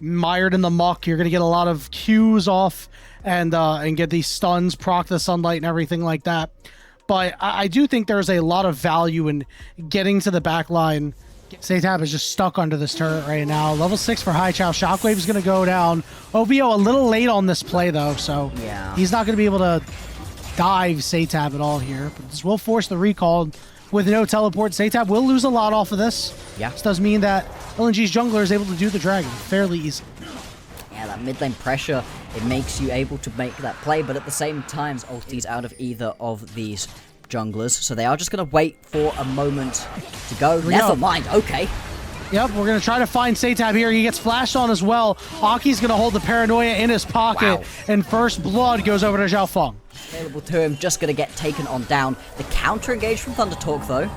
mired in the muck. You're going to get a lot of Qs off and get these stuns, proc the sunlight and everything like that. But I do think there's a lot of value in getting to the back line. Saytab is just stuck under this turret right now. Level 6 for Haichao. Shockwave is going to go down. OVO a little late on this play, though, so yeah, he's not going to be able to dive Saytab at all here. But this will force the recall. With no teleport, Saytab will lose a lot off of this. Yeah. This does mean that LNG's jungler is able to do the dragon fairly easy. Yeah, that mid lane pressure, it makes you able to make that play, but at the same time, ulti's out of either of these junglers, so they are just going to wait for a moment to go. Never mind, okay. Yep, we're going to try to find Saytab here. He gets flashed on as well. Aki's going to hold the paranoia in his pocket, and first blood goes over to Zhao Feng. Available to him, just going to get taken on down. The counter engage from ThunderTalk, though.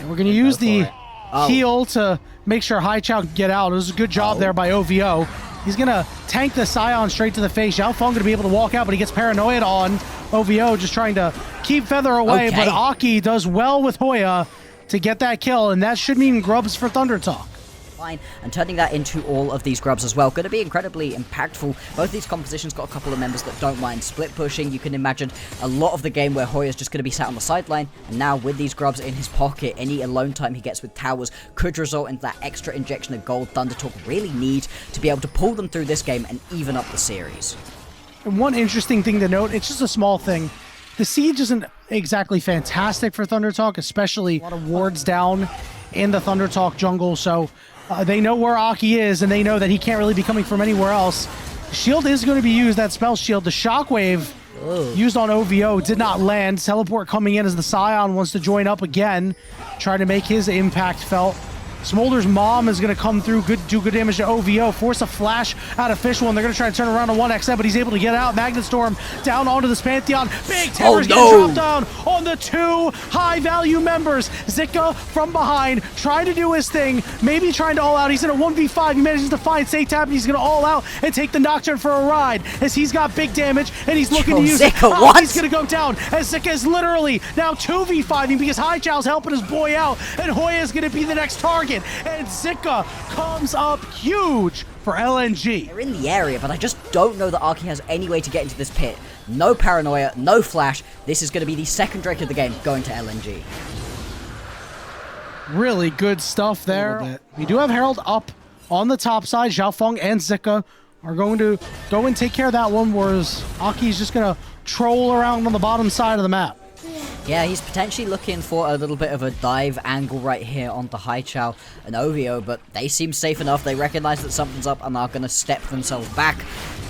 And we're going to use the heal to make sure Haichao can get out. It was a good job there by OVO. He's going to tank the Scion straight to the face. Zhao Feng going to be able to walk out, but he gets paranoid on OVO, just trying to keep Feather away. But Aki does well with Hoya to get that kill, and that should mean grubs for ThunderTalk. Fine, and turning that into all of these grubs as well. Going to be incredibly impactful. Both these compositions got a couple of members that don't mind split pushing. You can imagine a lot of the game where Hoya's just going to be sat on the sideline, and now with these grubs in his pocket, any alone time he gets with towers could result in that extra injection of gold ThunderTalk really need to be able to pull them through this game and even up the series. And one interesting thing to note, it's just a small thing. The siege isn't exactly fantastic for ThunderTalk, especially a lot of wards down in the ThunderTalk jungle, so they know where Aki is, and they know that he can't really be coming from anywhere else. Shield is going to be used, that spell shield. The shockwave used on OVO did not land. Teleport coming in as the Scion wants to join up again, try to make his impact felt. Smolder's mom is going to come through, do good damage to OVO, force a flash out of Fish One. They're going to try to turn around on 1xM, but he's able to get out. Magnet Storm down onto this Pantheon. Big Timbers getting dropped down on the two high-value members. Zika from behind, trying to do his thing, maybe trying to all out. He's in a 1v5. He manages to find Saytab, and he's going to all out and take the Nocturne for a ride as he's got big damage, and he's looking to use it. He's going to go down as Zika is literally now 2v5ing because Haichao's helping his boy out, and Hoya is going to be the next target. And Zika comes up huge for LNG. They're in the area, but I just don't know that Aki has any way to get into this pit. No paranoia, no flash. This is going to be the second Drake of the game going to LNG. Really good stuff there. We do have Herald up on the top side. Zhao Feng and Zika are going to go and take care of that one, whereas Aki's just going to troll around on the bottom side of the map. Yeah, he's potentially looking for a little bit of a dive angle right here onto Haichao and OVO, but they seem safe enough. They recognize that something's up and are going to step themselves back.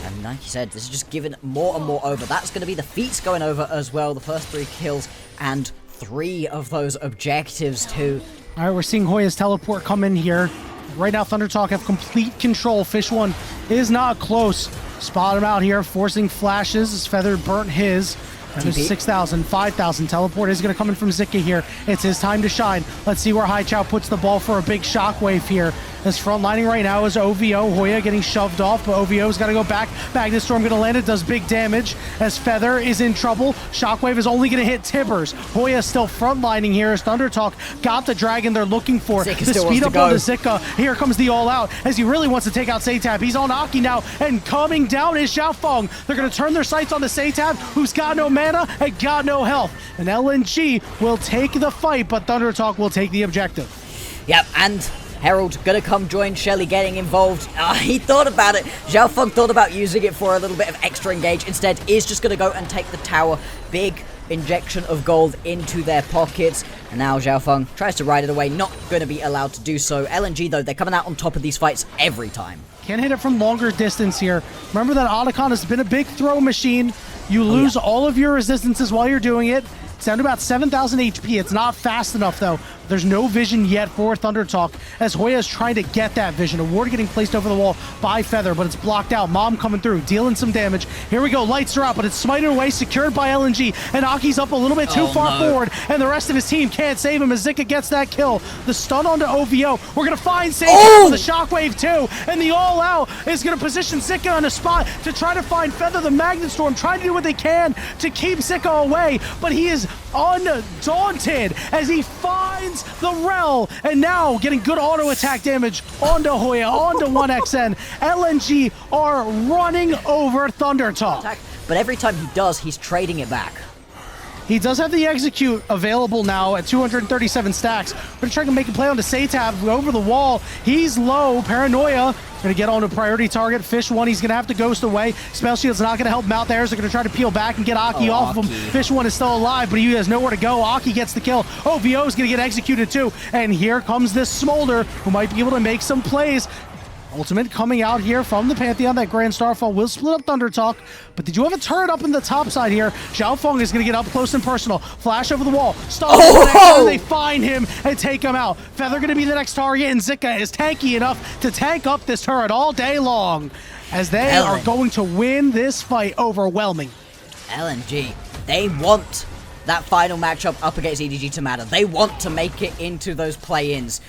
And like you said, this is just giving more and more over. That's going to be the feats going over as well. The first 3 kills and 3 of those objectives too. All right, we're seeing Hoya's teleport come in here. Right now, ThunderTalk have complete control. Fish One is not close. Spot him out here, forcing flashes. His Feather burnt his. And there's 6,000, 5,000. Teleport is going to come in from Zika here. It's his time to shine. Let's see where Haichao puts the ball for a big shockwave here. His front lining right now is OVO. Hoya getting shoved off, but OVO's got to go back. Magnet Storm going to land. It does big damage as Feather is in trouble. Shockwave is only going to hit Tibbers. Hoya still front lining here as ThunderTalk got the dragon they're looking for. Zika the speed up on the Zika. Here comes the all out as he really wants to take out Saytab. He's on Aki now, and coming down is Zhao Feng. They're going to turn their sights on the Saytab, who's got no mana and got no health. And LNG will take the fight, but ThunderTalk will take the objective. Yep, and Herald gonna come join Shelly getting involved. He thought about it. Zhao Feng thought about using it for a little bit of extra engage. Instead, is just gonna go and take the tower. Big injection of gold into their pockets. And now Zhao Feng tries to ride it away. Not gonna be allowed to do so. LNG, though, they're coming out on top of these fights every time. Can't hit it from longer distance here. Remember that Otacon has been a big throw machine. You lose all of your resistances while you're doing it. It's down to about 7,000 HP. It's not fast enough, though. There's no vision yet for ThunderTalk as Hoya is trying to get that vision. A ward getting placed over the wall by Feather, but it's blocked out. Mom coming through, dealing some damage. Here we go. Lights are out, but it's smited away, secured by LNG. And Aki's up a little bit too far forward, and the rest of his team can't save him as Zika gets that kill. The stun onto OVO. We're going to find Saytab with a shockwave, too. And the all-out is going to position Zika on a spot to try to find Feather. The Magnet Storm trying to do what they can to keep Zika away, but he is undaunted as he finds the Rel, and now getting good auto attack damage onto Hoya, onto 1xN. LNG are running over ThunderTalk. But every time he does, he's trading it back. He does have the execute available now at 237 stacks. We're going to try to make a play onto Satab over the wall. He's low. Paranoia going to get on a priority target. Fish one, he's going to have to ghost away. Spell Shield's not going to help him out there, so they're going to try to peel back and get Aki off of him. Fish one is still alive, but he has nowhere to go. Aki gets the kill. OVO is going to get executed too. And here comes this Smolder, who might be able to make some plays. Ultimate coming out here from the Pantheon. That Grand Starfall will split up ThunderTalk, but did you have a turret up in the top side here? Xiaofeng is going to get up close and personal. Flash over the wall. Stop. And they find him and take him out. Feather going to be the next target, and Zika is tanky enough to tank up this turret all day long as they are going to win this fight overwhelming. LNG, they want that final matchup up against EDG to matter. They want to make it into those play-ins.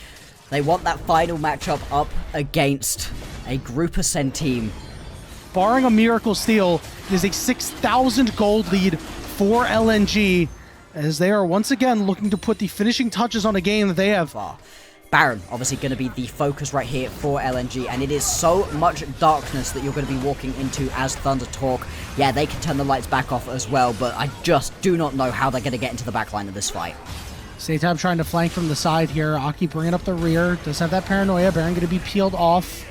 They want that final matchup up against a Group Ascent team. Barring a miracle steal, it is a 6,000 gold lead for LNG as they are once again looking to put the finishing touches on a game that they have. Baron, obviously going to be the focus right here for LNG, and it is so much darkness that you're going to be walking into as ThunderTalk. Yeah, they can turn the lights back off as well, but I just do not know how they're going to get into the backline of this fight. Satab trying to flank from the side here. Aki bringing up the rear. Does have that Paranoia. Baron going to be peeled off.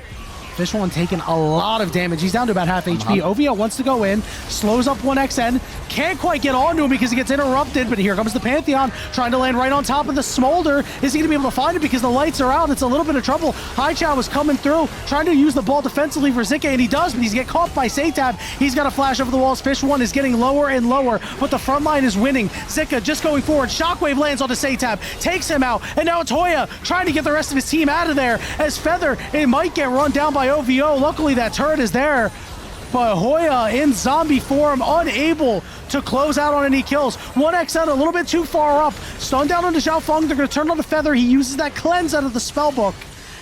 Fish one taking a lot of damage. He's down to about half HP. OVO wants to go in. Slows up 1xN. Can't quite get onto him because he gets interrupted. But here comes the Pantheon trying to land right on top of the Smolder. Is he going to be able to find it because the lights are out? It's a little bit of trouble. Haichao is coming through, trying to use the ball defensively for Zika, and he does, but he's get caught by Satab. He's got a flash over the walls. Fish one is getting lower and lower, but the front line is winning. Zika just going forward. Shockwave lands onto Satab, takes him out, and now it's Hoya trying to get the rest of his team out of there as Feather, it might get run down by OVO. Luckily that turret is there, but Hoya in zombie form, unable to close out on any kills. 1xN a little bit too far up. Stun down onto Xiaofeng. They're going to turn on the Feather. He uses that cleanse out of the spellbook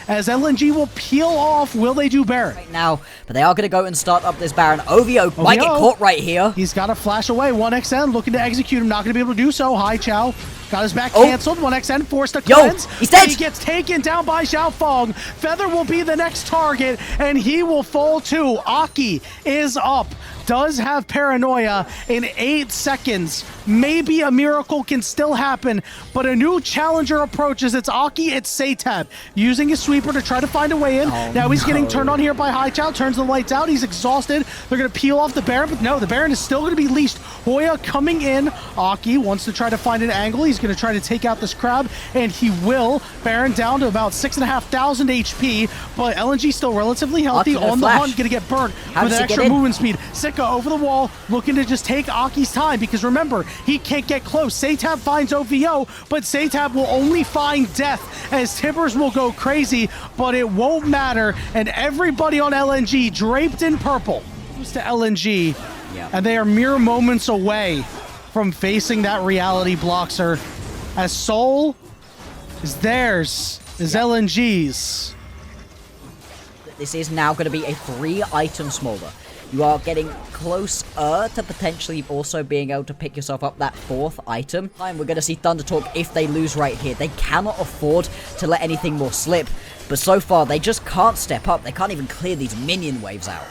as LNG will peel off. Will they do Baron? Right now, but they are going to go and start up this Baron. OVO might get caught right here. He's got to flash away. 1xN looking to execute him. Not going to be able to do so. Haichao got his back canceled. 1xN forced to cleanse. He's dead. He gets taken down by Xiaofeng. Feather will be the next target, and he will fall too. Aki is up. Does have Paranoia in 8 seconds. Maybe a miracle can still happen, but a new challenger approaches. It's Aki, it's Satab, using his sweeper to try to find a way in. Now he's getting turned on here by Haichao, turns the lights out. He's exhausted. They're going to peel off the Baron, but no, the Baron is still going to be leashed. Hoya coming in. Aki wants to try to find an angle. He's going to try to take out this crab, and he will. Baron down to about 6,500 HP, but LNG still relatively healthy. On the hunt, going to get burnt with an extra movement speed. Sika over the wall, looking to just take Aki's time, because remember, he can't get close. Satab finds OVO, but Satab will only find death as Tibbers will go crazy, but it won't matter, and everybody on LNG draped in purple goes to LNG, and they are mere moments away from facing that reality Bloxer, as Soul is theirs, is LNG's. This is now going to be a 3-item Smolder. You are getting closer to potentially also being able to pick yourself up that 4th item. We're going to see ThunderTalk if they lose right here. They cannot afford to let anything more slip, but so far they just can't step up. They can't even clear these minion waves out.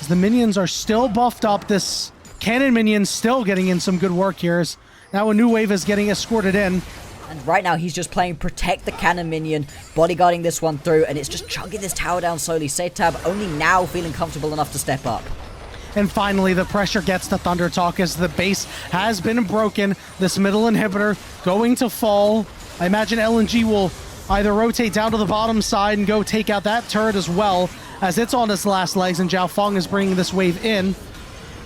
The minions are still buffed up. This cannon minion still getting in some good work here. Now a new wave is getting escorted in. And right now, he's just playing Protect the Cannon minion, bodyguarding this one through, and it's just chugging this tower down slowly. Satab only now feeling comfortable enough to step up. And finally, the pressure gets to ThunderTalk as the base has been broken. This middle inhibitor going to fall. I imagine LNG will either rotate down to the bottom side and go take out that turret as well, as it's on its last legs, and Xiaofeng is bringing this wave in.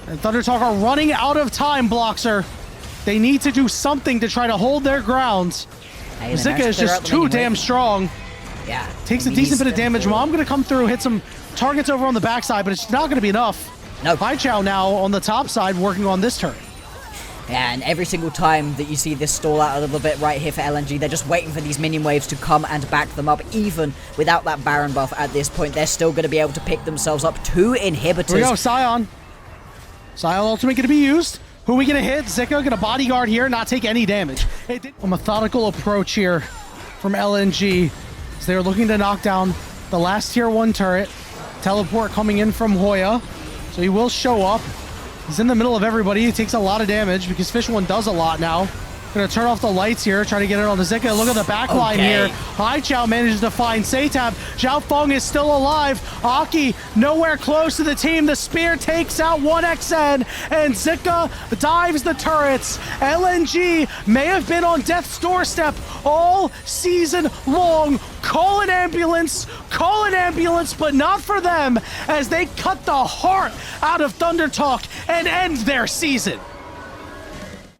And ThunderTalk are running out of time, Bloxer. They need to do something to try to hold their grounds. Hey, Zika is just too damn strong. Yeah. Takes a decent bit of damage. Mom going to come through, hit some targets over on the backside, but it's not going to be enough. No. Haichao now on the top side working on this turret. Yeah, and every single time that you see this stall out a little bit right here for LNG, they're just waiting for these minion waves to come and back them up. Even without that Baron buff at this point, they're still going to be able to pick themselves up 2 inhibitors. Here we go, Scion. Scion ultimate going to be used. Who are we gonna hit? Zika gonna bodyguard here, not take any damage. A methodical approach here from LNG. So they're looking to knock down the last tier 1 turret. Teleport coming in from Hoya. So he will show up. He's in the middle of everybody. He takes a lot of damage because Fish One does a lot now. Gonna turn off the lights here, try to get it on the Zika. Look at the back line here. Hai Chao manages to find Satab. Zhao Feng is still alive. Aki nowhere close to the team. The spear takes out 1XN, and Zika dives the turrets. LNG may have been on death's doorstep all season long. Call an ambulance, but not for them, as they cut the heart out of ThunderTalk and end their season.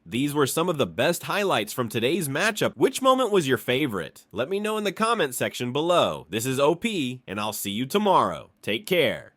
These were some of the best highlights from today's matchup. Which moment was your favorite? Let me know in the comment section below. This is OP, and I'll see you tomorrow. Take care.